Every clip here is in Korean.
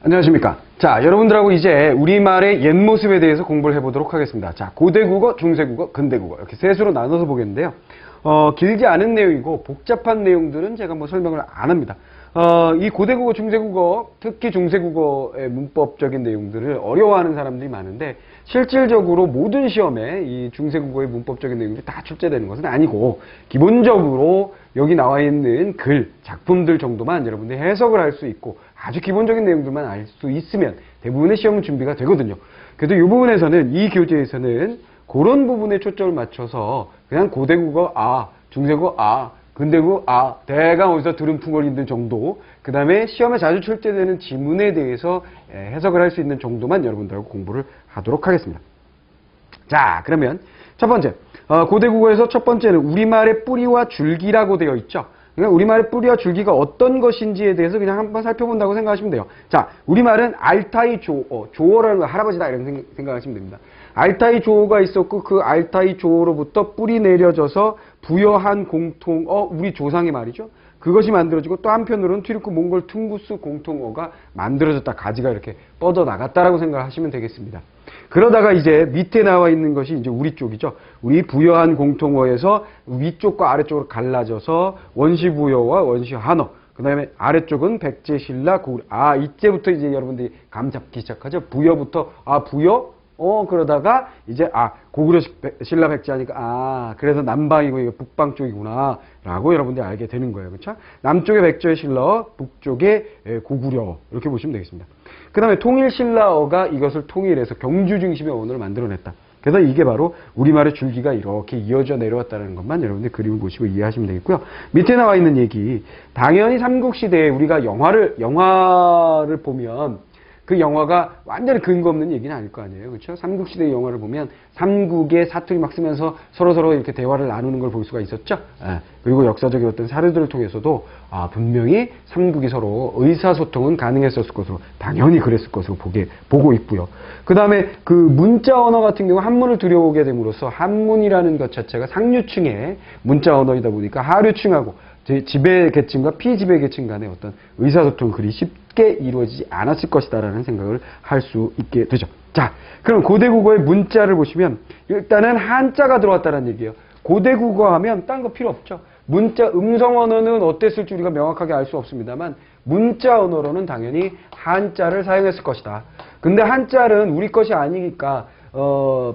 안녕하십니까. 자, 여러분들하고 이제 우리말의 옛 모습에 대해서 공부를 해보도록 하겠습니다. 자, 고대국어, 중세국어, 근대국어 이렇게 셋으로 나눠서 보겠는데요. 길지 않은 내용이고 복잡한 내용들은 제가 뭐 설명을 안 합니다. 이 고대국어, 중세국어, 특히 중세국어의 문법적인 내용들을 어려워하는 사람들이 많은데 실질적으로 모든 시험에 이 중세국어의 문법적인 내용들이 다 출제되는 것은 아니고 기본적으로 여기 나와 있는 글, 작품들 정도만 여러분들이 해석을 할 수 있고 아주 기본적인 내용들만 알 수 있으면 대부분의 시험 준비가 되거든요. 그래도 이 부분에서는 이 교재에서는 그런 부분에 초점을 맞춰서 그냥 고대국어 중세국어 근대국어 대강 어디서 들은 풍월인들 정도 그 다음에 시험에 자주 출제되는 지문에 대해서 해석을 할 수 있는 정도만 여러분들하고 공부를 하도록 하겠습니다. 자, 그러면 첫 번째 고대국어에서 첫 번째는 우리말의 뿌리와 줄기라고 되어 있죠. 그러니까 우리말의 뿌리와 줄기가 어떤 것인지에 대해서 그냥 한번 살펴본다고 생각하시면 돼요. 자, 우리말은 알타이 조어라는 거 할아버지다 이런 생각하시면 됩니다. 알타이 조어가 있었고 그 알타이 조어로부터 뿌리 내려져서 부여한 공통어, 우리 조상의 말이죠. 그것이 만들어지고 또 한편으로는 튀르크 몽골 퉁구스 공통어가 만들어졌다. 가지가 이렇게 뻗어나갔다라고 생각하시면 되겠습니다. 그러다가 이제 밑에 나와 있는 것이 이제 우리 쪽이죠. 우리 부여한 공통어에서 위쪽과 아래쪽으로 갈라져서 원시부여와 원시한어. 그 다음에 아래쪽은 백제, 신라, 고구려. 이때부터 이제 여러분들이 감 잡기 시작하죠. 부여부터, 부여? 그러다가 이제, 고구려, 신라, 백제 하니까, 그래서 남방이고 이거 북방 쪽이구나. 라고 여러분들이 알게 되는 거예요. 그렇죠? 남쪽에 백제, 신라, 북쪽에 고구려. 이렇게 보시면 되겠습니다. 그 다음에 통일신라어가 이것을 통일해서 경주 중심의 언어를 만들어냈다. 그래서 이게 바로 우리말의 줄기가 이렇게 이어져 내려왔다는 것만 여러분들 그림을 보시고 이해하시면 되겠고요. 밑에 나와 있는 얘기, 당연히 삼국시대에 우리가 영화를 보면 그 영화가 완전히 근거 없는 얘기는 아닐 거 아니에요. 그렇죠? 삼국시대 영화를 보면 삼국의 사투리 막 쓰면서 서로서로 이렇게 대화를 나누는 걸 볼 수가 있었죠. 그리고 역사적인 어떤 사례들을 통해서도 분명히 삼국이 서로 의사소통은 가능했었을 것으로 당연히 그랬을 것으로 보고 있고요. 그 다음에 그 문자 언어 같은 경우 한문을 들여오게 됨으로써 한문이라는 것 자체가 상류층의 문자 언어이다 보니까 하류층하고 지배계층과 피지배계층 간의 어떤 의사소통 그리 쉽게 이루어지지 않았을 것이다라는 생각을 할 수 있게 되죠. 자, 그럼 고대국어의 문자를 보시면 일단은 한자가 들어왔다는 얘기예요. 고대국어 하면 딴 거 필요 없죠. 문자, 음성 언어는 어땠을지 우리가 명확하게 알 수 없습니다만 문자 언어로는 당연히 한자를 사용했을 것이다. 근데 한자는 우리 것이 아니니까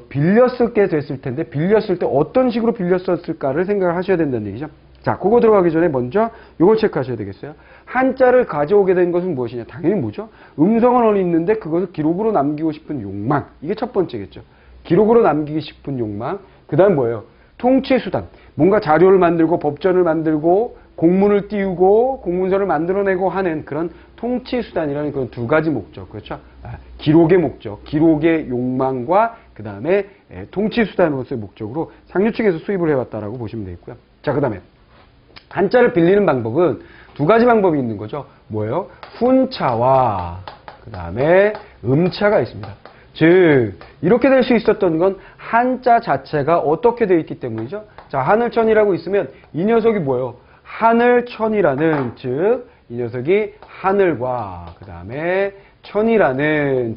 빌렸을 게 됐을 텐데 빌렸을 때 어떤 식으로 빌렸었을까를 생각을 하셔야 된다는 얘기죠. 자, 그거 들어가기 전에 먼저 이걸 체크하셔야 되겠어요. 한자를 가져오게 된 것은 무엇이냐? 당연히 뭐죠? 음성 언어는 있는데 그것을 기록으로 남기고 싶은 욕망. 이게 첫 번째겠죠. 기록으로 남기고 싶은 욕망. 그 다음 뭐예요? 통치수단. 뭔가 자료를 만들고 법전을 만들고 공문을 띄우고 공문서를 만들어내고 하는 그런 통치수단이라는 그런 두 가지 목적. 그렇죠? 기록의 목적. 기록의 욕망과 그 다음에 통치수단으로서의 목적으로 상류층에서 수입을 해왔다라고 보시면 되겠고요. 자, 그 다음에 한자를 빌리는 방법은 두 가지 방법이 있는 거죠. 뭐예요? 훈차와 그 다음에 음차가 있습니다. 즉 이렇게 될 수 있었던 건 한자 자체가 어떻게 되어 있기 때문이죠. 자, 하늘천이라고 있으면 이 녀석이 뭐예요? 하늘천이라는, 즉 이 녀석이 하늘과 그 다음에 천이라는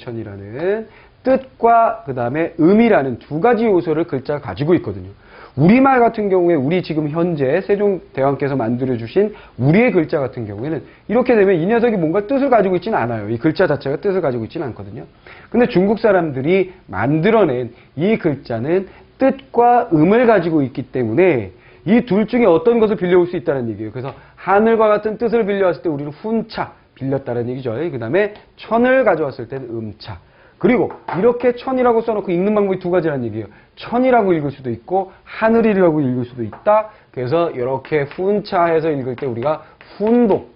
뜻과 그 다음에 음이라는 두 가지 요소를 글자가 가지고 있거든요. 우리말 같은 경우에 우리 지금 현재 세종대왕께서 만들어주신 우리의 글자 같은 경우에는 이렇게 되면 이 녀석이 뭔가 뜻을 가지고 있지는 않아요. 이 글자 자체가 뜻을 가지고 있지는 않거든요. 근데 중국 사람들이 만들어낸 이 글자는 뜻과 음을 가지고 있기 때문에 이 둘 중에 어떤 것을 빌려올 수 있다는 얘기예요. 그래서 하늘과 같은 뜻을 빌려왔을 때 우리는 훈차, 빌렸다는 얘기죠. 그 다음에 천을 가져왔을 때는 음차. 그리고 이렇게 천이라고 써놓고 읽는 방법이 두 가지라는 얘기예요. 천이라고 읽을 수도 있고 하늘이라고 읽을 수도 있다. 그래서 이렇게 훈차해서 읽을 때 우리가 훈독,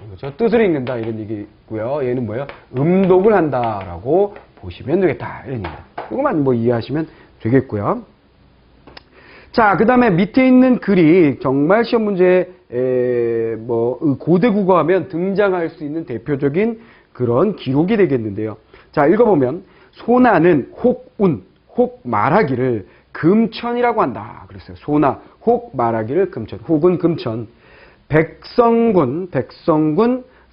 그렇죠? 뜻을 읽는다 이런 얘기고요. 얘는 뭐예요? 음독을 한다라고 보시면 되겠다 이런 얘기입니다. 이거만 뭐 이해하시면 되겠고요. 자, 그 다음에 밑에 있는 글이 정말 시험 문제에 고대국어 하면 등장할 수 있는 대표적인 그런 기록이 되겠는데요. 자, 읽어보면 소나는 혹 말하기를 금천이라고 한다. 그랬어요. 소나 혹 말하기를 금천. 혹은 금천. 백성군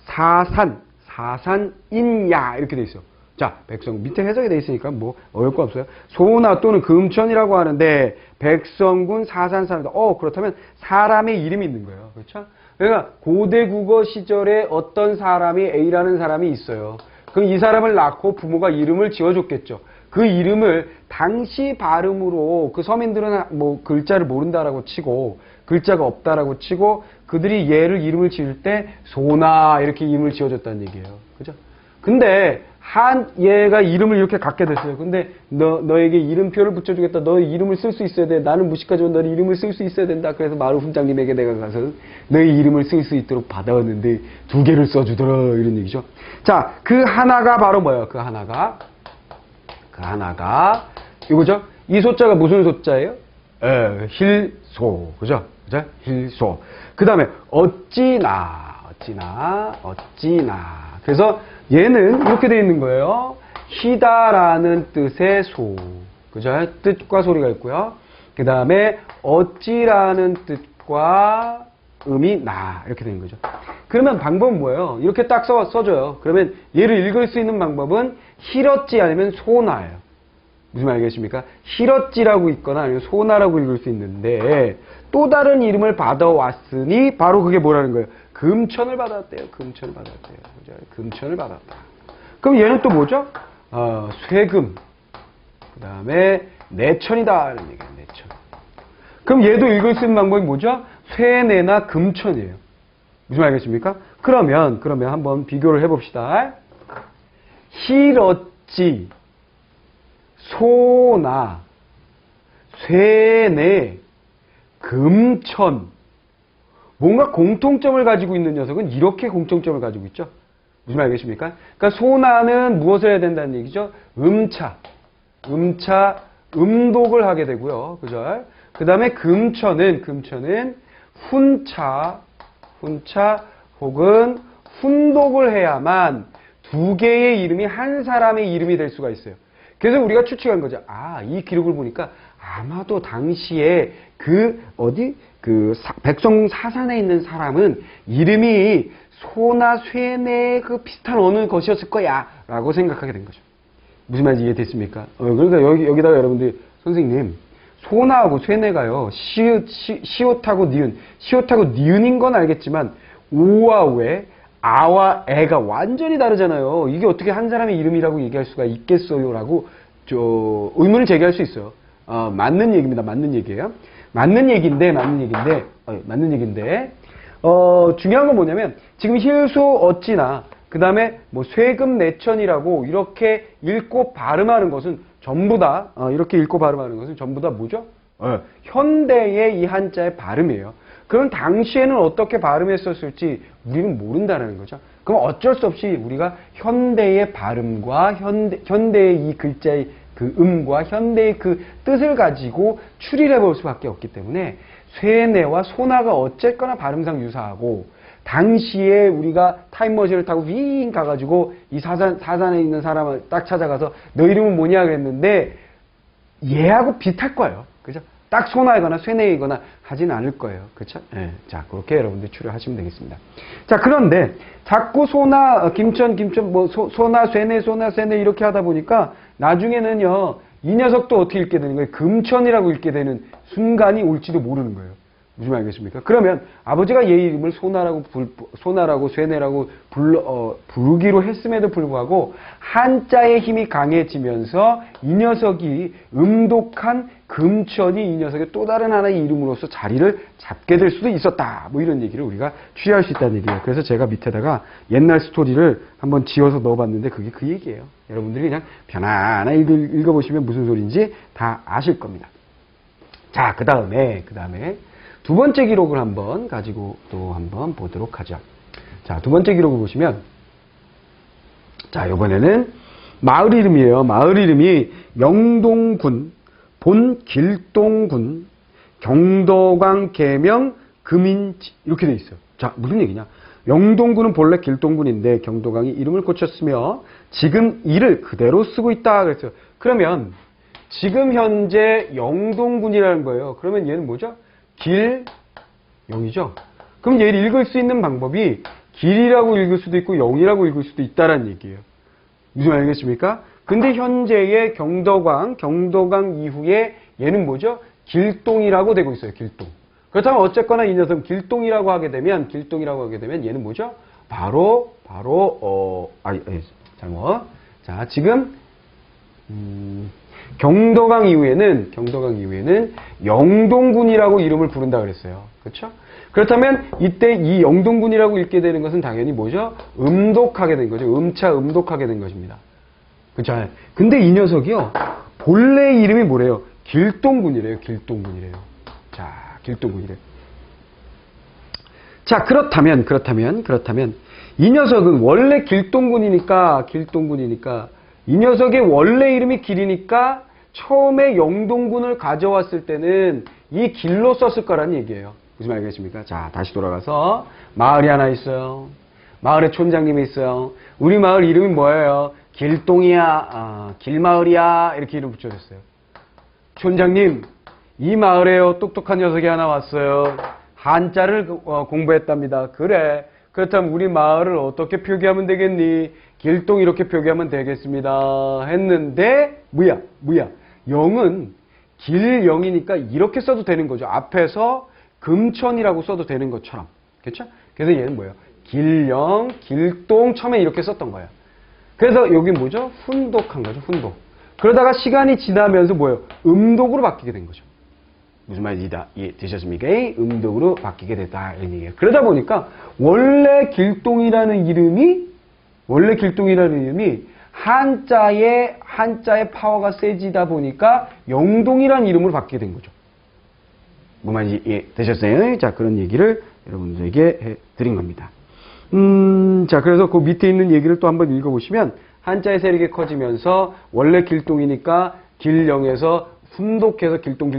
사산 사산인야 이렇게 돼 있어. 자, 백성 밑에 해석이 돼 있으니까 뭐 어려울 거 없어요. 소나 또는 금천이라고 하는데 백성군 사산 사람이다. 그렇다면 사람의 이름이 있는 거예요. 그렇죠? 그러니까 고대 국어 시절에 어떤 사람이 A라는 사람이 있어요. 그럼 이 사람을 낳고 부모가 이름을 지어줬겠죠. 그 이름을 당시 발음으로 그 서민들은 뭐 글자를 모른다라고 치고 글자가 없다라고 치고 그들이 얘를 이름을 지을 때 소나 이렇게 이름을 지어줬다는 얘기예요. 그죠? 근데 한 얘가 이름을 이렇게 갖게 됐어요. 근데 너에게 이름표를 붙여주겠다. 너의 이름을 쓸 수 있어야 돼. 나는 무식하지만 너의 이름을 쓸 수 있어야 된다. 그래서 마루 훈장님에게 내가 가서 너의 이름을 쓸 수 있도록 받아왔는데 2개를 써주더라. 이런 얘기죠. 자, 그 하나가 바로 뭐예요? 그 하나가 이거죠? 이 소자가 무슨 소자예요? 힐소. 그죠? 힐소. 그 다음에 어찌나. 그래서 얘는 이렇게 되어 있는 거예요. 희다라는 뜻의 소. 그죠? 뜻과 소리가 있고요. 그 다음에 어찌라는 뜻과 음이 나. 이렇게 되는 거죠. 그러면 방법은 뭐예요? 이렇게 딱 써줘요. 그러면 얘를 읽을 수 있는 방법은 희렀지 아니면 소나예요. 무슨 말이겠습니까? 희렀지라고 있거나 아니면 소나라고 읽을 수 있는데 또 다른 이름을 받아왔으니 바로 그게 뭐라는 거예요? 금천을 받았대요. 금천을 받았다. 그럼 얘는 또 뭐죠? 쇠금. 그 다음에 내천이다. 이런 얘기예요. 내천. 그럼 얘도 읽을 수 있는 방법이 뭐죠? 쇠내나 금천이에요. 무슨 말이겠습니까? 그러면 한번 비교를 해봅시다. 희렀지, 소나, 쇠내, 금천. 뭔가 공통점을 가지고 있는 녀석은 이렇게 공통점을 가지고 있죠. 무슨 말이겠습니까? 그러니까 소나는 무엇을 해야 된다는 얘기죠? 음독을 하게 되고요. 그죠? 그 다음에 금천은 훈차 혹은 훈독을 해야만 2개의 이름이 한 사람의 이름이 될 수가 있어요. 그래서 우리가 추측한 거죠. 이 기록을 보니까 아마도 당시에 백성 사산에 있는 사람은 이름이 소나 쇠내 그 비슷한 어느 것이었을 거야 라고 생각하게 된 거죠. 무슨 말인지 이해됐습니까? 그러니까 여기다가 여러분들이 선생님 소나하고 쇠내가요 시옷하고 니은인 건 알겠지만 오와 왜 아와 애가 완전히 다르잖아요. 이게 어떻게 한 사람의 이름이라고 얘기할 수가 있겠어요? 라고 의문을 제기할 수 있어요. 맞는 얘기입니다. 맞는 얘기예요. 맞는 얘기인데 중요한 건 뭐냐면 지금 힐소 어찌나 그 다음에 뭐 쇠금 내천이라고 이렇게 읽고 발음하는 것은 전부 다 이렇게 읽고 발음하는 것은 전부 다 뭐죠? 현대의 이 한자의 발음이에요. 그럼 당시에는 어떻게 발음했었을지 우리는 모른다는 거죠. 그럼 어쩔 수 없이 우리가 현대의 발음과 현대의 이 글자의 그 음과 현대의 그 뜻을 가지고 추리를 해볼 수밖에 없기 때문에 쇠내와 소나가 어쨌거나 발음상 유사하고 당시에 우리가 타임머신을 타고 윙 가가지고 이 사산에 있는 사람을 딱 찾아가서 너 이름은 뭐냐 그랬는데 얘하고 비슷할 거예요. 그죠? 딱 소나이거나 쇠내이거나 하진 않을 거예요. 그렇죠? 네. 자, 그렇게 여러분들 추려하시면 되겠습니다. 자, 그런데 자꾸 소나, 김천, 뭐 소나, 쇠내 이렇게 하다 보니까 나중에는요, 이 녀석도 어떻게 읽게 되는 거예요? 금천이라고 읽게 되는 순간이 올지도 모르는 거예요. 무슨 말이겠습니까? 그러면 아버지가 얘 이름을 소나라고 쇠내라고 부르기로 했음에도 불구하고 한자의 힘이 강해지면서 이 녀석이 음독한 금천이 이 녀석의 또 다른 하나의 이름으로서 자리를 잡게 될 수도 있었다. 뭐 이런 얘기를 우리가 추리할 수 있다는 얘기예요. 그래서 제가 밑에다가 옛날 스토리를 한번 지어서 넣어봤는데 그게 그 얘기예요. 여러분들이 그냥 편안하게 읽어보시면 무슨 소리인지 다 아실 겁니다. 자, 그 다음에 두 번째 기록을 한번 가지고 또 한번 보도록 하죠. 자, 두 번째 기록을 보시면, 자, 이번에는 마을 이름이에요. 마을 이름이 명동군, 본 길동군, 경덕왕 계명 금인지 이렇게 돼 있어요. 자, 무슨 얘기냐? 영동군은 본래 길동군인데 경덕왕이 이름을 고쳤으며 지금 이를 그대로 쓰고 있다 그랬어요. 그러면 지금 현재 영동군이라는 거예요. 그러면 얘는 뭐죠? 길영이죠. 그럼 얘를 읽을 수 있는 방법이 길이라고 읽을 수도 있고 영이라고 읽을 수도 있다라는 얘기예요. 무슨 말 알겠습니까? 근데 현재의 경덕왕 이후에 얘는 뭐죠? 길동이라고 되고 있어요. 길동. 그렇다면 어쨌거나 이 녀석 길동이라고 하게 되면 얘는 뭐죠? 바로 잘못. 자, 지금 경덕왕 이후에는 영동군이라고 이름을 부른다 그랬어요. 그렇죠? 그렇다면 이때 이 영동군이라고 읽게 되는 것은 당연히 뭐죠? 음독하게 된 거죠. 음독하게 된 것입니다. 그렇죠? 근데 이 녀석이요. 본래 이름이 뭐래요? 길동군이래요. 자, 길동군이래요. 자, 그렇다면 이 녀석은 원래 길동군이니까 이 녀석의 원래 이름이 길이니까 처음에 영동군을 가져왔을 때는 이 길로 썼을 거라는 얘기예요. 무슨 말 알겠습니까? 자, 다시 돌아가서 마을이 하나 있어요. 마을에 촌장님이 있어요. 우리 마을 이름이 뭐예요? 길동이야, 길마을이야, 이렇게 이름 붙여줬어요. 촌장님, 이 마을에요. 똑똑한 녀석이 하나 왔어요. 한자를 공부했답니다. 그래. 그렇다면 우리 마을을 어떻게 표기하면 되겠니? 길동 이렇게 표기하면 되겠습니다. 했는데 뭐야? 영은 길영이니까 이렇게 써도 되는 거죠. 앞에서 금천이라고 써도 되는 것처럼. 그렇죠? 그래서 얘는 뭐예요? 길영, 길동 처음에 이렇게 썼던 거예요. 그래서 여기 뭐죠? 훈독한 거죠. 훈독. 그러다가 시간이 지나면서 뭐예요? 음독으로 바뀌게 된 거죠. 무슨 말인지 되셨습니까? 음독으로 바뀌게 됐다 이런 얘기예요. 그러다 보니까 원래 길동이라는 이름이 한자의 파워가 세지다 보니까 영동이라는 이름으로 바뀌게 된 거죠. 무슨 말인지 되셨어요? 자, 그런 얘기를 여러분들에게 해드린 겁니다. 자, 그래서 그 밑에 있는 얘기를 또 한번 읽어보시면 한자의 세력이 커지면서 원래 길동이니까 길영에서 훈독해서 길동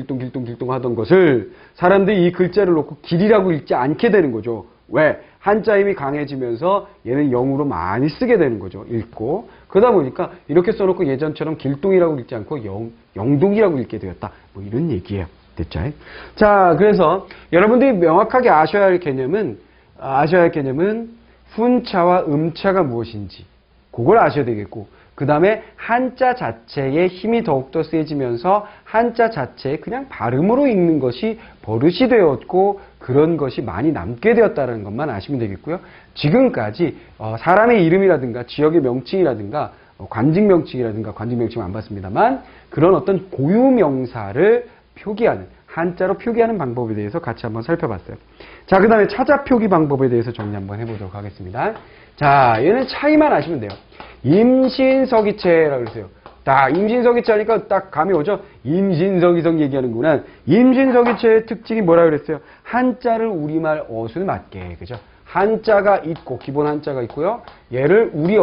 하던 것을 사람들이 이 글자를 놓고 길이라고 읽지 않게 되는 거죠. 왜? 한자 힘이 강해지면서 얘는 영으로 많이 쓰게 되는 거죠. 읽고. 그러다 보니까 이렇게 써놓고 예전처럼 길동이라고 읽지 않고 영동이라고 읽게 되었다. 뭐 이런 얘기예요. 됐죠? 자, 그래서 여러분들이 명확하게 아셔야 할 개념은 훈자와 음자가 무엇인지 그걸 아셔야 되겠고, 그 다음에 한자 자체의 힘이 더욱더 세지면서 한자 자체에 그냥 발음으로 읽는 것이 버릇이 되었고 그런 것이 많이 남게 되었다는 것만 아시면 되겠고요. 지금까지 사람의 이름이라든가 지역의 명칭이라든가 관직명칭은 안 봤습니다만 그런 어떤 고유명사를 표기하는 한자로 표기하는 방법에 대해서 같이 한번 살펴봤어요. 자, 그 다음에 차자 표기 방법에 대해서 정리 한번 해보도록 하겠습니다. 자, 얘는 차이만 아시면 돼요. 임신서기체라고 그러세요. 딱 임신서기체 하니까 딱 감이 오죠? 임신서기성 얘기하는구나. 임신서기체의 특징이 뭐라 그랬어요? 한자를 우리말 어순에 맞게. 그죠? 한자가 있고, 기본 한자가 있고요. 얘를 우리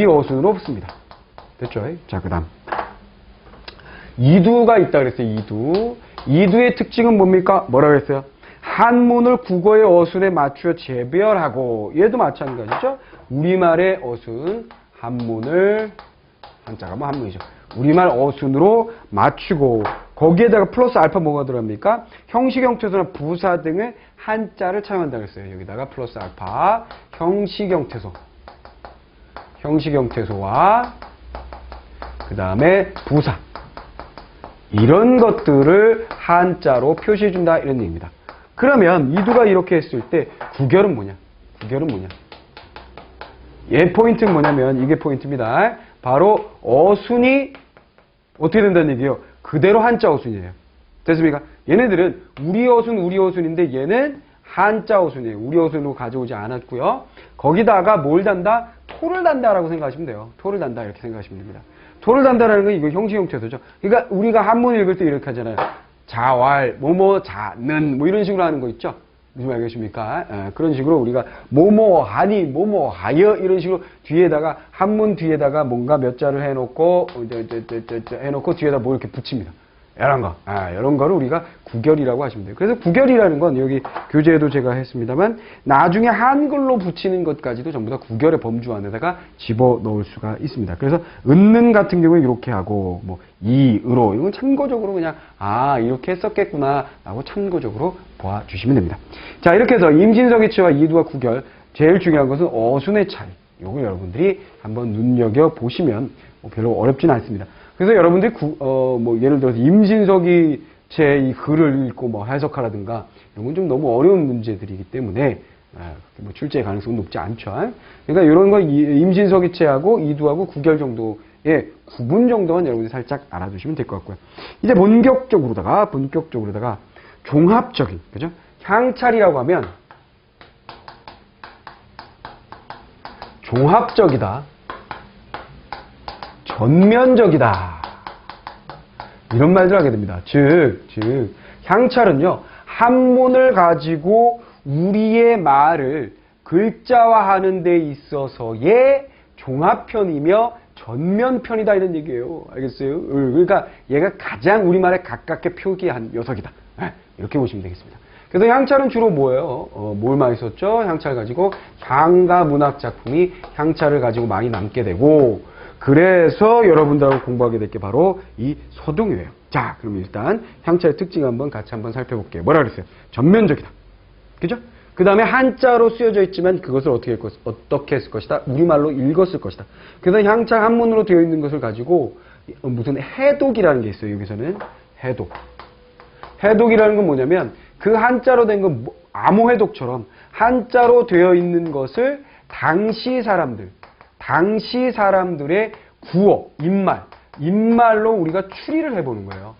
어순으로 씁니다. 됐죠? 자, 그 다음. 이두가 있다 그랬어요. 이두의 특징은 뭡니까? 뭐라 그랬어요? 한문을 국어의 어순에 맞추어 재별하고, 얘도 마찬가지죠? 우리말의 어순, 한문을, 한자가 뭐 한문이죠. 우리말 어순으로 맞추고, 거기에다가 플러스 알파 뭐가 들어갑니까? 형식, 형태소나 부사 등의 한자를 차용한다 그랬어요. 여기다가 플러스 알파, 형식, 형태소와, 그 다음에 부사. 이런 것들을 한자로 표시해준다 이런 얘기입니다. 그러면 이두가 이렇게 했을 때 구결은 뭐냐? 얘 포인트는 뭐냐면 이게 포인트입니다. 바로 어순이 어떻게 된다는 얘기예요? 그대로 한자 어순이에요. 됐습니까? 얘네들은 우리 어순인데 얘는 한자 어순이에요. 우리 어순으로 가져오지 않았고요. 거기다가 뭘 단다? 토를 단다라고 생각하시면 돼요. 토를 단다 이렇게 생각하시면 됩니다. 토를 단다라는 건 이거 형식 형태소죠. 그러니까 우리가 한문 읽을 때 이렇게 하잖아요. 자왈, 뭐뭐, 자는 뭐 이런 식으로 하는 거 있죠. 무슨 말 알겠습니까? 그런 식으로 우리가 뭐뭐 하니, 뭐뭐 하여 이런 식으로 뒤에다가 한문 뒤에다가 뭔가 몇 자를 해놓고 뒤에다 뭐 이렇게 붙입니다. 이런 거. 이런 거를 우리가 구결이라고 하시면 돼요. 그래서 구결이라는 건 여기 교재에도 제가 했습니다만 나중에 한글로 붙이는 것까지도 전부 다 구결의 범주 안에다가 집어넣을 수가 있습니다. 그래서 은는 같은 경우에 이렇게 하고 뭐 이으로 이건 참고적으로 그냥 이렇게 했었겠구나 라고 참고적으로 보아주시면 됩니다. 자, 이렇게 해서 임진서기체와 이두와 구결 제일 중요한 것은 어순의 차이. 요거 여러분들이 한번 눈여겨보시면 별로 어렵진 않습니다. 그래서 여러분들이 뭐 예를 들어서 임진서기체 이 글을 읽고 뭐 해석하라든가 이런 건 좀 너무 어려운 문제들이기 때문에 뭐 출제 가능성은 높지 않죠. 그러니까 이런 거 임진서기체하고 이두하고 구결 정도의 구분 정도만 여러분들이 살짝 알아두시면 될 것 같고요. 이제 본격적으로다가 종합적인, 그죠? 향찰이라고 하면 종합적이다. 전면적이다. 이런 말들 하게 됩니다. 즉, 향찰은요, 한문을 가지고 우리의 말을 글자화하는 데 있어서의 종합편이며 전면편이다 이런 얘기예요. 알겠어요? 그러니까 얘가 가장 우리말에 가깝게 표기한 녀석이다. 이렇게 보시면 되겠습니다. 그래서 향찰은 주로 뭐예요? 뭘 많이 썼죠? 향찰 가지고 향가 문학 작품이 향찰을 가지고 많이 남게 되고 그래서 여러분들하고 공부하게 될 게 바로 이 서동요예요. 자, 그럼 일단 향찰의 특징 같이 한번 살펴볼게요. 뭐라 그랬어요? 전면적이다. 그죠? 그 다음에 한자로 쓰여져 있지만 그것을 어떻게 했을 것이다? 우리말로 읽었을 것이다. 그래서 향찰 한문으로 되어 있는 것을 가지고 무슨 해독이라는 게 있어요. 여기서는 해독. 해독이라는 건 뭐냐면 그 한자로 된 건 암호해독처럼 한자로 되어 있는 것을 당시 사람들의 구어, 입말로 우리가 추리를 해보는 거예요.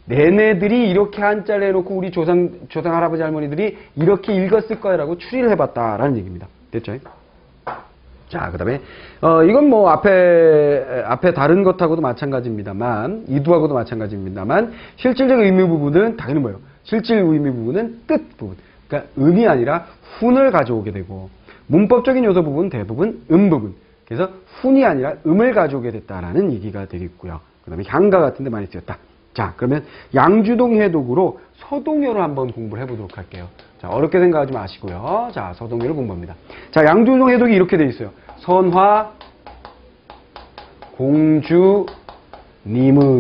내네들이 이렇게 한자를 해놓고 우리 조상 할아버지 할머니들이 이렇게 읽었을 거라고 추리를 해봤다라는 얘기입니다. 됐죠? 자, 그 다음에 이건 뭐 앞에 다른 것하고도 마찬가지입니다만 이두하고도 마찬가지입니다만 실질적 의미 부분은 당연히 뭐예요? 실질 의미 부분은 뜻 부분. 그러니까 음이 아니라 훈을 가져오게 되고 문법적인 요소 부분 대부분 부분. 그래서 훈이 아니라 음을 가져오게 됐다라는 얘기가 되겠고요. 그 다음에 향가 같은 데 많이 쓰였다. 자, 그러면 양주동 해독으로 서동요를 한번 공부를 해보도록 할게요. 자, 어렵게 생각하지 마시고요. 자, 서동요를 공부합니다. 자, 양주동 해독이 이렇게 돼 있어요. 선화, 공주님은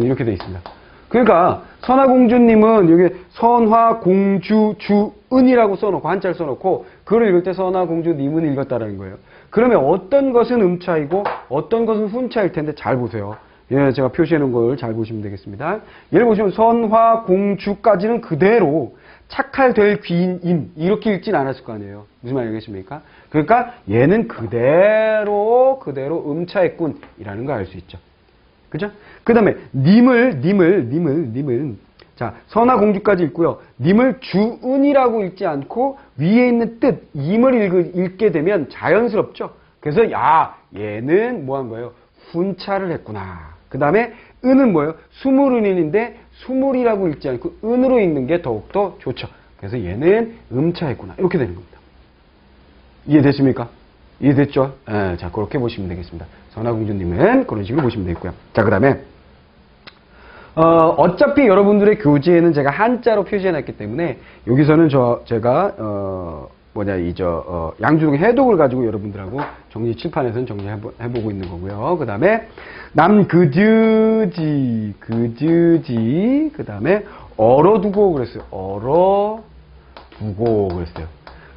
이렇게 돼 있습니다. 그러니까 선화공주님은 여기 선화공주 주은이라고 써놓고 한자를 써놓고 글을 읽을 때 선화공주님은 읽었다라는 거예요. 그러면 어떤 것은 음차이고 어떤 것은 훈차일 텐데 잘 보세요. 예, 제가 표시해 놓은 걸 잘 보시면 되겠습니다. 예를 보시면 선화공주까지는 그대로 착할 될 귀인임 이렇게 읽진 않았을 거 아니에요. 무슨 말이겠습니까? 그러니까 얘는 그대로 음차했군이라는 걸 알 수 있죠. 그죠? 그 다음에 님을 자, 선화공주까지 읽고요. 님을 주은이라고 읽지 않고 위에 있는 뜻 임을 읽게 되면 자연스럽죠. 그래서 얘는 뭐 한 거예요? 훈차를 했구나. 그 다음에 은은 뭐예요? 수물은인인데 수물이라고 읽지 않고 은으로 읽는 게 더욱더 좋죠. 그래서 얘는 음차했구나. 이렇게 되는 겁니다. 이해됐습니까? 이해됐죠? 자, 그렇게 보시면 되겠습니다. 선화공주님은 그런 식으로 보시면 되겠고요. 자, 그 다음에 어차피 여러분들의 교재에는 제가 한자로 표시해놨기 때문에 여기서는 제가 양주동 해독을 가지고 여러분들하고 정리 칠판에서는 정리해보고 있는 거고요. 그 다음에 남그드지 그 다음에 얼어두고 그랬어요. 얼어두고 그랬어요.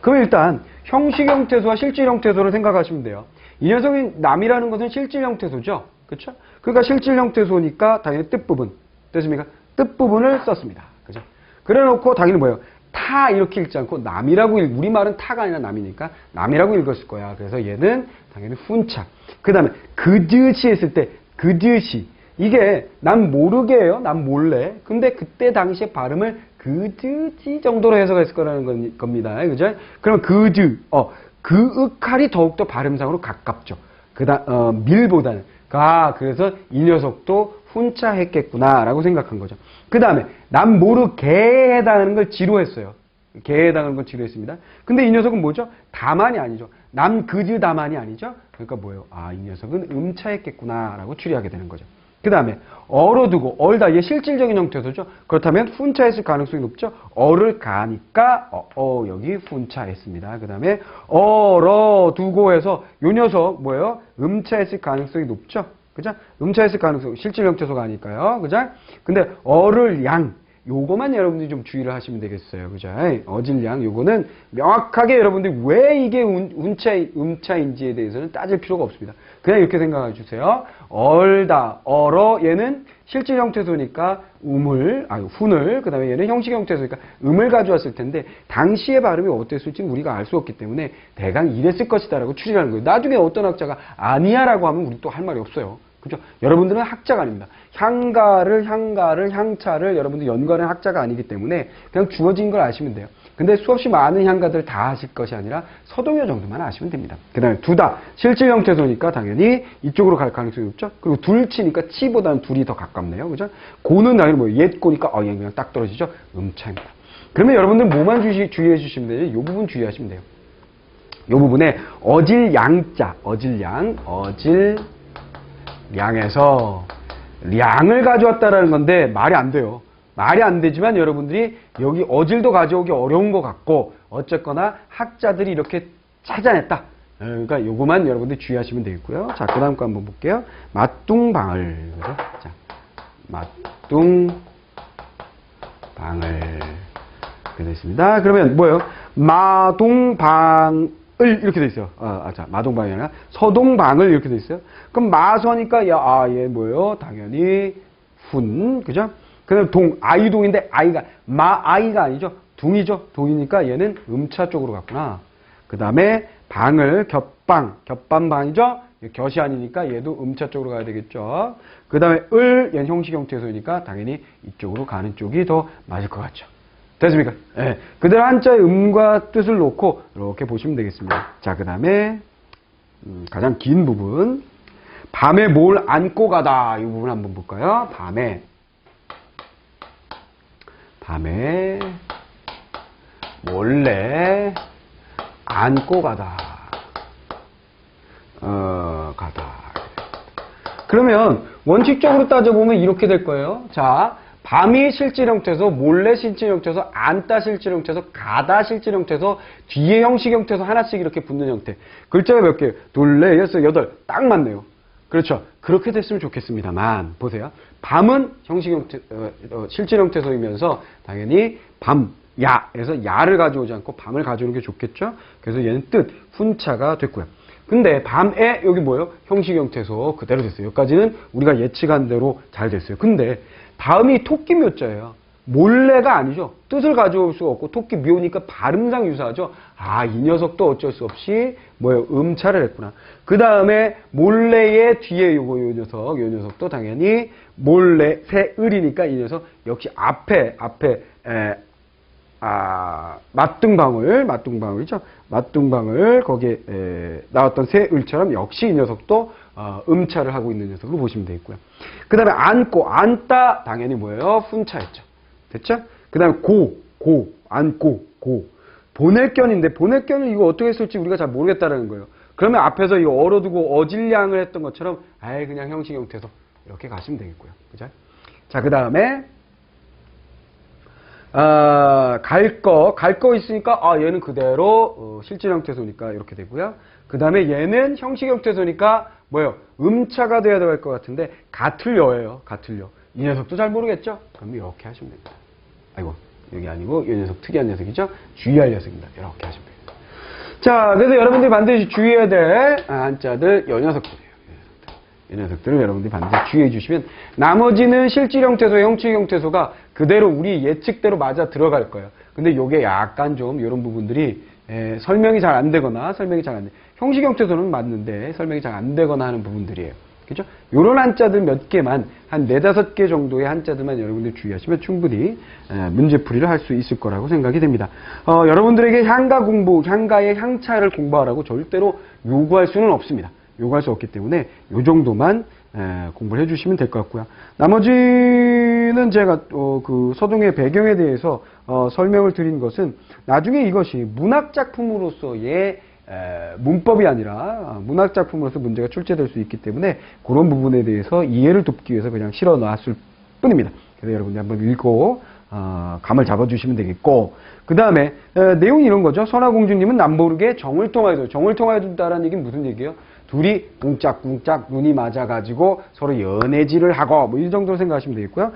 그럼 일단 형식 형태소와 실질 형태소를 생각하시면 돼요. 이 녀석이 남이라는 것은 실질 형태소죠. 그렇죠? 그러니까 실질 형태소니까 당연히 뜻 부분. 됐습니까? 뜻 부분을 썼습니다. 그죠? 그래 놓고 당연히 뭐예요? 타 이렇게 읽지 않고 남이라고 우리말은 타가 아니라 남이니까 남이라고 읽었을 거야. 그래서 얘는 당연히 훈차. 그 다음에 그드시 했을 때 그드시 이게 남 모르게 해요. 남 몰래. 근데 그때 당시에 발음을 그드지 정도로 해석했을 거라는 겁니다. 그죠? 그럼 그드 그윽할이 더욱더 발음상으로 가깝죠. 밀보다는. 그래서 이 녀석도 훈차했겠구나라고 생각한 거죠. 그 다음에 남 모르게에 해당하는 걸 지루했어요. 개에 해당하는 걸 지루했습니다. 근데 이 녀석은 뭐죠? 다만이 아니죠. 남 그즈 다만이 아니죠. 그러니까 뭐예요? 이 녀석은 음차했겠구나라고 추리하게 되는 거죠. 그 다음에 어로 두고 얼다 얘 실질적인 형태소죠. 그렇다면 훈차했을 가능성이 높죠. 어를 가니까 여기 훈차했습니다. 그 다음에 어러 두고 해서 요 녀석 뭐예요? 음차했을 가능성이 높죠. 그죠? 음차했을 가능성 실질 형태소가 아닐까요? 그죠? 근데 어를 양 요거만 여러분들이 좀 주의를 하시면 되겠어요. 그죠? 어질량 요거는 명확하게 여러분들이 왜 이게 음차인지에 대해서는 따질 필요가 없습니다. 그냥 이렇게 생각해 주세요. 얼다, 얼어 얘는 실질 형태소니까 훈을 그 다음에 얘는 형식 형태소니까 음을 가져왔을 텐데 당시의 발음이 어땠을지는 우리가 알 수 없기 때문에 대강 이랬을 것이다 라고 추리하는 거예요. 나중에 어떤 학자가 아니야 라고 하면 우리 또 할 말이 없어요. 그죠? 여러분들은 학자가 아닙니다. 향가를, 향차를 여러분들 연구하는 학자가 아니기 때문에 그냥 주어진 걸 아시면 돼요. 근데 수없이 많은 향가들을 다 하실 것이 아니라 서동요 정도만 아시면 됩니다. 그 다음에 두다. 실질 형태소니까 당연히 이쪽으로 갈 가능성이 높죠? 그리고 둘치니까 치보다는 둘이 더 가깝네요. 그죠? 고는 당연히 뭐예요? 옛고니까 그냥 딱 떨어지죠? 음차입니다. 그러면 여러분들 뭐만 주의해 주시면 돼요? 이 부분 주의하시면 돼요. 이 부분에 어질양자, 량에서 량을 가져왔다라는 건데 말이 안 돼요. 말이 안 되지만 여러분들이 여기 어질도 가져오기 어려운 것 같고 어쨌거나 학자들이 이렇게 찾아냈다. 그러니까 요거만 여러분들이 주의하시면 되겠고요. 자, 그 다음 거 한번 볼게요. 맞둥방을. 자, 맞둥방을. 이렇게 되어 있습니다. 그러면 뭐예요? 마동방을 이렇게 돼 있어요. 자, 마동방이 아니라 서동방을 이렇게 돼 있어요. 그럼 마서니까 얘 뭐예요? 당연히 그죠? 그다음 아이동인데 아이가 아니죠? 둥이죠? 동이니까 얘는 음차 쪽으로 갔구나. 그 다음에 방을 겹반방이죠? 곁이 아니니까 얘도 음차 쪽으로 가야 되겠죠. 그 다음에 얘는 형식 형태소니까 당연히 이쪽으로 가는 쪽이 더 맞을 것 같죠. 됐습니까? 네. 그대로 한자의 음과 뜻을 놓고 이렇게 보시면 되겠습니다. 자, 그 다음에 가장 긴 부분 밤에 뭘 안고 가다 이 부분 한번 볼까요? 밤에 몰래 안고 가다 그러면 원칙적으로 따져보면 이렇게 될 거예요. 자, 밤이 실질 형태소, 몰래 실질 형태소, 안다 실질 형태소, 가다 실질 형태소, 뒤에 형식 형태소 하나씩 이렇게 붙는 형태. 글자가 몇 개? 둘, 넷, 여섯, 여덟. 딱 맞네요. 그렇죠. 그렇게 됐으면 좋겠습니다만 보세요. 밤은 형식 형태, 실질 형태소이면서 당연히 야에서 야를 가져오지 않고 밤을 가져오는 게 좋겠죠. 그래서 얘는 뜻, 훈차가 됐고요. 근데 밤에 여기 뭐예요? 형식 형태소 그대로 됐어요. 여기까지는 우리가 예측한 대로 잘 됐어요. 근데 다음이 토끼 묘자예요. 몰래가 아니죠. 뜻을 가져올 수가 없고 토끼 묘니까 발음상 유사하죠. 이 녀석도 어쩔 수 없이 뭐예요? 음차를 했구나. 그 다음에 몰래의 뒤에 요 녀석도 당연히 몰래 새을이니까 이 녀석 역시 앞에 맞둥방울이죠. 맞둥방울 거기에 나왔던 새을처럼 역시 이 녀석도 음차를 하고 있는 녀석으로 보시면 되겠고요. 그 다음에 안다 당연히 뭐예요? 훈차였죠. 됐죠? 그 다음에 안고 보낼견인데 보낼견은 이거 어떻게 했을지 우리가 잘 모르겠다라는 거예요. 그러면 앞에서 이거 얼어두고 어질량을 했던 것처럼 그냥 형식 형태소 이렇게 가시면 되겠고요. 그죠? 자, 그 다음에 갈 거 있으니까 얘는 그대로 실질 형태소니까 이렇게 되고요. 그 다음에 얘는 형식 형태소니까 뭐예요? 음차가 돼야 될 것 같은데 같을려예요. 같을려. 이 녀석도 잘 모르겠죠? 그럼 이렇게 하시면 됩니다. 아이고, 여기 아니고 이 녀석 특이한 녀석이죠? 주의할 녀석입니다. 이렇게 하시면 됩니다. 자, 그래서 여러분들이 반드시 주의해야 될 한자들 이 녀석들이에요. 이 녀석들을 여러분들이 반드시 주의해 주시면 나머지는 실질 형태소, 형식 형태소가 그대로 우리 예측대로 맞아 들어갈 거예요. 근데 요게 약간 좀 이런 부분들이 설명이 잘 안 되거나 형식 형태소는 맞는데 설명이 잘 안 되거나 하는 부분들이에요. 그죠? 요런 한자들 몇 개만 한 4-5개 정도의 한자들만 여러분들 주의하시면 충분히 문제풀이를 할 수 있을 거라고 생각이 됩니다. 여러분들에게 향가의 향차를 공부하라고 절대로 요구할 수는 없습니다. 요구할 수 없기 때문에 요 정도만 공부를 해주시면 될 것 같고요. 나머지는 제가 그 서동의 배경에 대해서 설명을 드린 것은 나중에 이것이 문학작품으로서의 문법이 아니라 문학 작품으로서 문제가 출제될 수 있기 때문에 그런 부분에 대해서 이해를 돕기 위해서 그냥 실어 놨을 뿐입니다. 그래서 여러분들 한번 읽고 감을 잡아주시면 되겠고, 그 다음에 내용이 이런 거죠. 선화공주님은 남모르게 정을 통하여, 정을 통하여 준다라는 얘기는 무슨 얘기예요? 둘이 꿍짝꿍짝 눈이 맞아가지고 서로 연애질을 하고 뭐 이 정도로 생각하시면 되겠고요.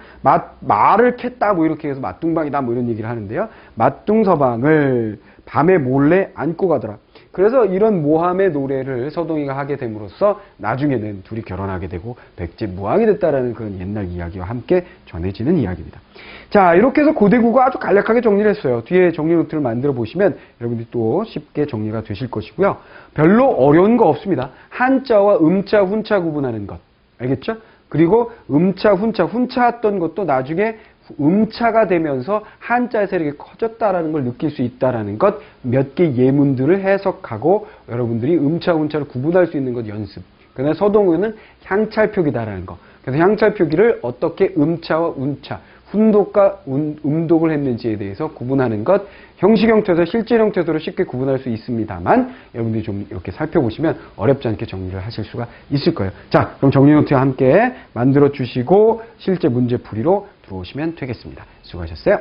말을 캤다 뭐 이렇게 해서 맞둥방이다 뭐 이런 얘기를 하는데요. 맞둥서방을 밤에 몰래 안고 가더라. 그래서 이런 모함의 노래를 서동이가 하게 됨으로써 나중에는 둘이 결혼하게 되고 백제무왕이 됐다라는 그런 옛날 이야기와 함께 전해지는 이야기입니다. 자, 이렇게 해서 고대국어 아주 간략하게 정리를 했어요. 뒤에 정리 노트를 만들어 보시면 여러분들이 또 쉽게 정리가 되실 것이고요. 별로 어려운 거 없습니다. 한자와 음자, 훈자 구분하는 것. 알겠죠? 그리고 음자, 훈자 했던 것도 나중에 음차가 되면서 한자의 세력이 커졌다라는 걸 느낄 수 있다라는 것, 몇 개 예문들을 해석하고 여러분들이 음차, 훈차를 구분할 수 있는 것 연습. 그다음에 서동어는 향찰표기다라는 거. 그래서 향찰표기를 어떻게 음차와 운차, 훈독과 음독을 했는지에 대해서 구분하는 것, 형식 형태에서 실제 형태로 쉽게 구분할 수 있습니다만 여러분들이 좀 이렇게 살펴보시면 어렵지 않게 정리를 하실 수가 있을 거예요. 자, 그럼 정리 노트와 함께 만들어 주시고 실제 문제 풀이로 들어오시면 되겠습니다. 수고하셨어요.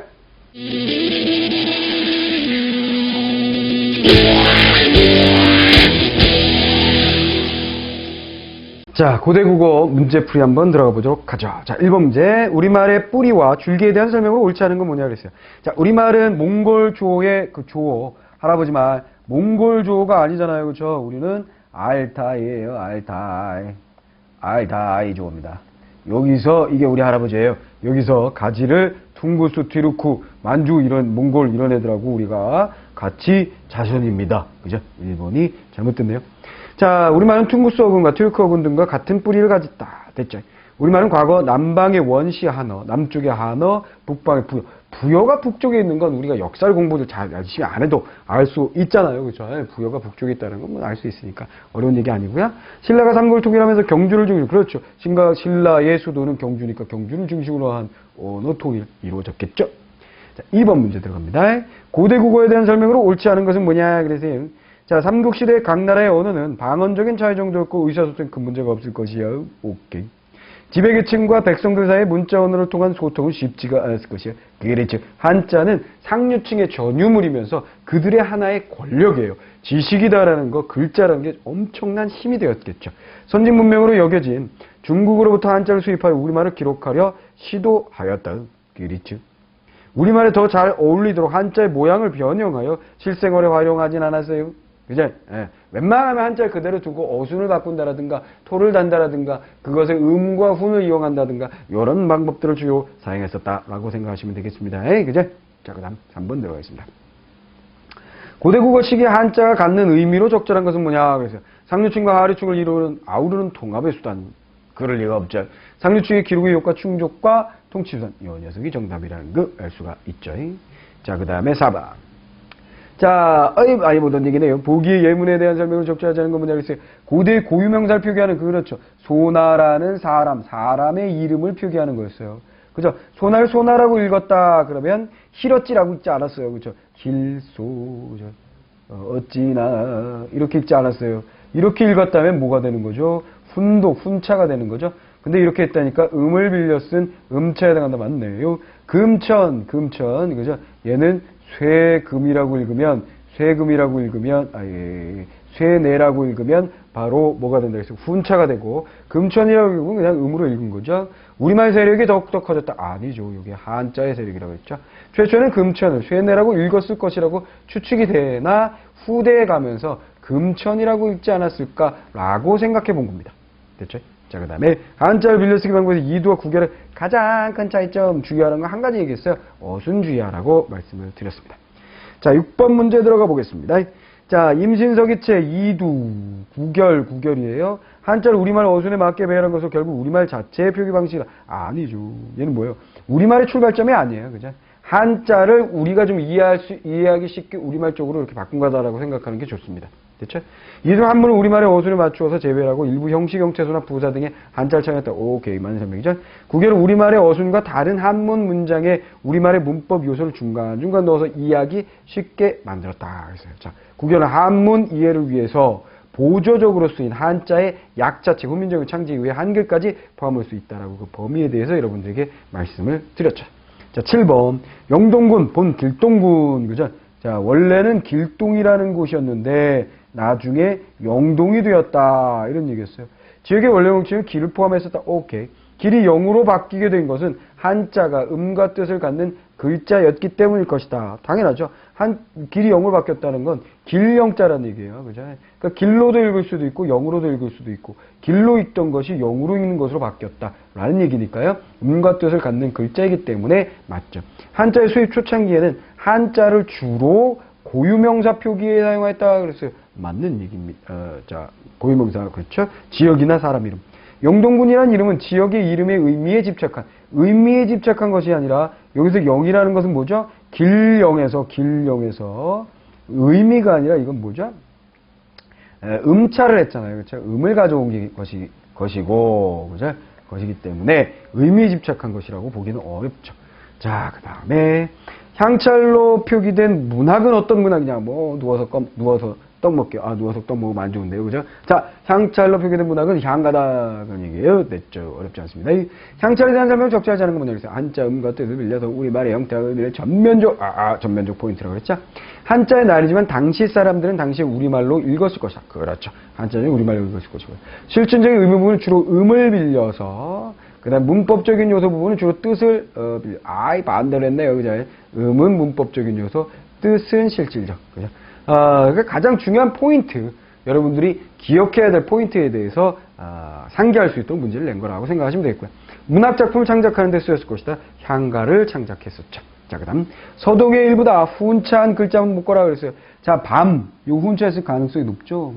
자, 고대국어 문제풀이 한번 들어가 보도록 하죠. 자, 1번 문제. 우리말의 뿌리와 줄기에 대한 설명으로 옳지 않은 건 뭐냐 그랬어요. 자, 우리말은 몽골조어의 그 조어, 할아버지 말, 몽골조어가 아니잖아요. 그렇죠? 우리는 알타이예요. 알타이 조어입니다. 여기서 이게 우리 할아버지예요. 여기서 가지를 퉁구스, 튀르쿠, 만주 이런 몽골 이런 애들하고 우리가 같이 자손입니다. 그죠? 일본이 잘못됐네요. 자, 우리말은 퉁구스 어근과 튀르크 어근 등과 같은 뿌리를 가졌다. 됐죠? 우리말은 과거 남방의 원시 한어, 남쪽의 한어, 북방의 부여. 부여가 북쪽에 있는 건 우리가 역사를 공부를 잘 열심히 안 해도 알 수 있잖아요. 그렇죠? 부여가 북쪽에 있다는 건 알 수 있으니까 어려운 얘기 아니고요. 신라가 삼국을 통일하면서 경주를 중심으로, 그렇죠. 신라의 수도는 경주니까 경주를 중심으로 한 언어 통일 이루어졌겠죠. 자, 2번 문제 들어갑니다. 고대국어에 대한 설명으로 옳지 않은 것은 뭐냐 그래서요. 자, 삼국시대 각 나라의 언어는 방언적인 차이 정도였고 의사소통에 큰 문제가 없을 것이요. 오케이. 지배계층과 백성들 사이의 문자 언어를 통한 소통은 쉽지가 않았을 것이요. 그렇죠. 한자는 상류층의 전유물이면서 그들의 하나의 권력이에요. 지식이다라는 거, 글자라는 게 엄청난 힘이 되었겠죠. 선진 문명으로 여겨진 중국으로부터 한자를 수입하여 우리말을 기록하려 시도하였다. 그렇죠. 우리말에 더 잘 어울리도록 한자의 모양을 변형하여 실생활에 활용하진 않았어요. 그죠? 예. 웬만하면 한자를 그대로 두고 어순을 바꾼다라든가 토를 단다라든가 그것의 음과 훈을 이용한다든가 이런 방법들을 주요 사용했었다라고 생각하시면 되겠습니다. 그죠? 자, 그 다음 3번 들어가겠습니다. 고대국어 시기에 한자가 갖는 의미로 적절한 것은 뭐냐 그래서 상류층과 하류층을 이루는 아우르는 통합의 수단. 그럴 리가 없죠. 상류층의 기록의 효과 충족과 통치수단. 이 녀석이 정답이라는 거 알 수가 있죠. 자, 그 다음에 4번. 자, 많이 보던 얘기네요. 보기의 예문에 대한 설명을 적절하지 않은 건 뭐냐 그랬어요. 고대 고유명사를 표기하는 그렇죠. 소나라는 사람의 이름을 표기하는 거였어요. 그죠? 소나라고 읽었다 그러면 히러찌라고 읽지 않았어요. 그죠? 길소, 어찌나 이렇게 읽지 않았어요. 이렇게 읽었다면 뭐가 되는 거죠? 훈차가 되는 거죠. 근데 이렇게 했다니까 음을 빌려 쓴 음차에 해당한다. 맞네요. 금천, 그죠? 얘는 쇠금이라고 읽으면, 쇠내라고 읽으면 바로 뭐가 된다 그래서 훈차가 되고, 금천이라고 읽으면 그냥 음으로 읽은 거죠. 우리말 세력이 더욱더 커졌다. 아니죠. 이게 한자의 세력이라고 했죠. 최초에는 금천을 쇠내라고 읽었을 것이라고 추측이 되나 후대에 가면서 금천이라고 읽지 않았을까라고 생각해 본 겁니다. 됐죠? 자, 그 다음에 한자를 빌려쓰기 방법에서 이두와 구결의 가장 큰 차이점 주의하라는 거 한 가지 얘기했어요. 어순 주의하라고 말씀을 드렸습니다. 자, 6번 문제 들어가 보겠습니다. 자, 임신서기체 이두 구결이에요. 한자를 우리말 어순에 맞게 배열한 것은 결국 우리말 자체의 표기 방식이다. 아니죠. 얘는 뭐예요? 우리말의 출발점이 아니에요. 그죠? 한자를 우리가 좀 이해하기 쉽게 우리말 쪽으로 이렇게 바꾼 거다라고 생각하는 게 좋습니다. 됐죠? 이중 한문은 우리말의 어순에 맞추어서 제외하고 일부 형식, 형태소나 부사 등의 한자를 차용했다. 오케이, 맞는 설명이죠. 구결은 우리말의 어순과 다른 한문 문장에 우리말의 문법 요소를 중간중간 넣어서 이해하기 쉽게 만들었다. 그랬어요. 자, 구결은 한문 이해를 위해서 보조적으로 쓰인 한자의 약자체, 훈민정음 창제 이후에 한글까지 포함할 수 있다라고 그 범위에 대해서 여러분들에게 말씀을 드렸죠. 자, 7번. 영동군, 본 길동군, 그죠? 자, 원래는 길동이라는 곳이었는데 나중에 영동이 되었다. 이런 얘기였어요. 지역의 원래 명칭은 길을 포함했었다. 오케이. 길이 영으로 바뀌게 된 것은 한자가 음과 뜻을 갖는 글자였기 때문일 것이다. 당연하죠. 길이 영으로 바뀌었다는 건 길영자라는 얘기예요. 그죠? 그러니까 길로도 읽을 수도 있고 영으로도 읽을 수도 있고 길로 읽던 것이 영으로 읽는 것으로 바뀌었다라는 얘기니까요. 음과 뜻을 갖는 글자이기 때문에 맞죠. 한자의 수입 초창기에는 한자를 주로 고유명사 표기에 사용했다 그랬어요. 맞는 얘기입니다. 자, 고유명사 그렇죠? 지역이나 사람 이름. 영동군이라는 이름은 지역의 이름의 의미에 집착한 것이 아니라 여기서 영이라는 것은 뭐죠? 길영에서 의미가 아니라 이건 뭐죠? 음차를 했잖아요. 그렇죠? 음을 가져온 것이고 그죠? 것이기 때문에 의미에 집착한 것이라고 보기는 어렵죠. 자, 그 다음에 향찰로 표기된 문학은 어떤 문학이냐? 뭐 누워서 떡 먹게요. 누워서 떡 먹으면 안 좋은데요. 그죠? 자, 향찰로 표기된 문학은 향가다. 그런 얘기예요. 됐죠. 어렵지 않습니다. 이 향찰에 대한 설명 적절하지 않은 건 뭐냐? 그래서 한자 음과 뜻을 빌려서 우리말의 형태와 의미를 전면적 포인트라고 그랬죠? 한자의 날이지만 당시 사람들은 당시 우리말로 읽었을 것이다. 그렇죠. 한자는 우리말로 읽었을 것이고. 실천적인 의미 부분은 주로 음을 빌려서 그 다음 문법적인 요소 부분은 주로 뜻을 반대로 했네요. 그죠? 음은 문법적인 요소, 뜻은 실질적. 그죠? 그러니까 가장 중요한 포인트, 여러분들이 기억해야 될 포인트에 대해서 상기할 수 있도록 문제를 낸 거라고 생각하시면 되겠고요. 문학작품을 창작하는 데 쓰였을 것이다. 향가를 창작했었죠. 자, 그 다음 서독의 일부다. 훈차한 글자만 묶어라 그랬어요. 자, 요 훈차했을 가능성이 높죠.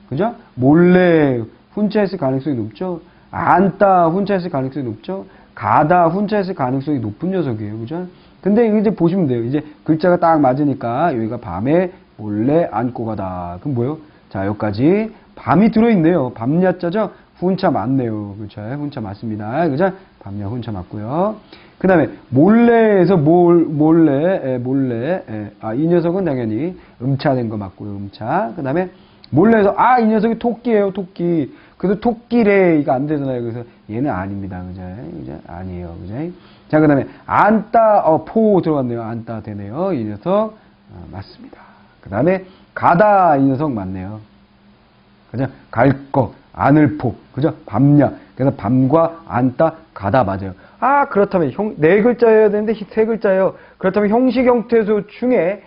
그죠? 몰래 훈차했을 가능성이 높죠. 안따 훈차했을 가능성이 높죠. 가다 훈차했을 가능성이 높은 녀석이에요. 그죠? 근데 이제 보시면 돼요. 이제 글자가 딱 맞으니까 여기가 밤에 몰래 안고 가다. 그럼 뭐예요? 자, 여기까지 밤이 들어있네요. 밤야자죠? 훈차 맞네요. 그렇죠? 훈차 맞습니다. 그죠? 밤야 훈차 맞고요. 그 다음에 몰래에서 몰래. 이 녀석은 당연히 음차된 거 맞고요. 음차. 그 다음에 몰래에서 이 녀석이 토끼예요. 토끼. 그래서 토끼래. 이거 안 되잖아요. 그래서 얘는 아닙니다. 그죠? 아니에요. 그죠? 자, 그 다음에 안따 포 들어갔네요. 안따 되네요. 이 녀석 맞습니다. 그 다음에 가다. 이 녀석 맞네요. 그죠? 갈 거. 안을 포. 그죠? 밤야. 그래서 밤과 안따 가다 맞아요. 그렇다면 네 글자여야 되는데 세 글자예요. 그렇다면 형식 형태소 중에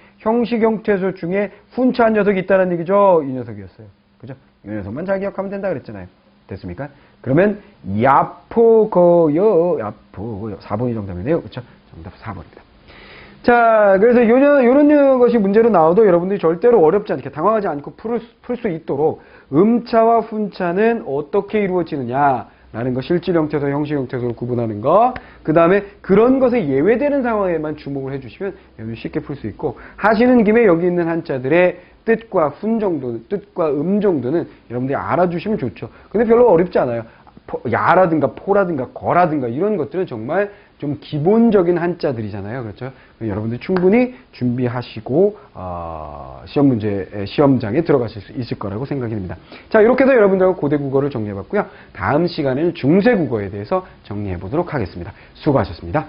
훈차한 녀석이 있다는 얘기죠. 이 녀석이었어요. 그죠? 이 녀석만 잘 기억하면 된다 그랬잖아요. 됐습니까? 그러면 야포거요. 4번이 정답이네요. 그렇죠? 정답 4번입니다. 자, 그래서 요런 것이 문제로 나와도 여러분들이 절대로 어렵지 않게 당황하지 않고 풀 수 있도록 음차와 훈차는 어떻게 이루어지느냐 라는 거, 실질 형태소, 형식 형태소를 구분하는 거, 그 다음에 그런 것에 예외되는 상황에만 주목을 해주시면 여러분 쉽게 풀 수 있고, 하시는 김에 여기 있는 한자들의 뜻과 뜻과 정도는 여러분들이 알아주시면 좋죠. 근데 별로 어렵지 않아요. 야라든가 포라든가 거라든가 이런 것들은 정말 좀 기본적인 한자들이잖아요. 그렇죠? 여러분들이 충분히 준비하시고 시험장에 들어가실 수 있을 거라고 생각이 됩니다. 자, 이렇게 해서 여러분들하고 고대 국어를 정리해봤고요. 다음 시간에는 중세 국어에 대해서 정리해 보도록 하겠습니다. 수고하셨습니다.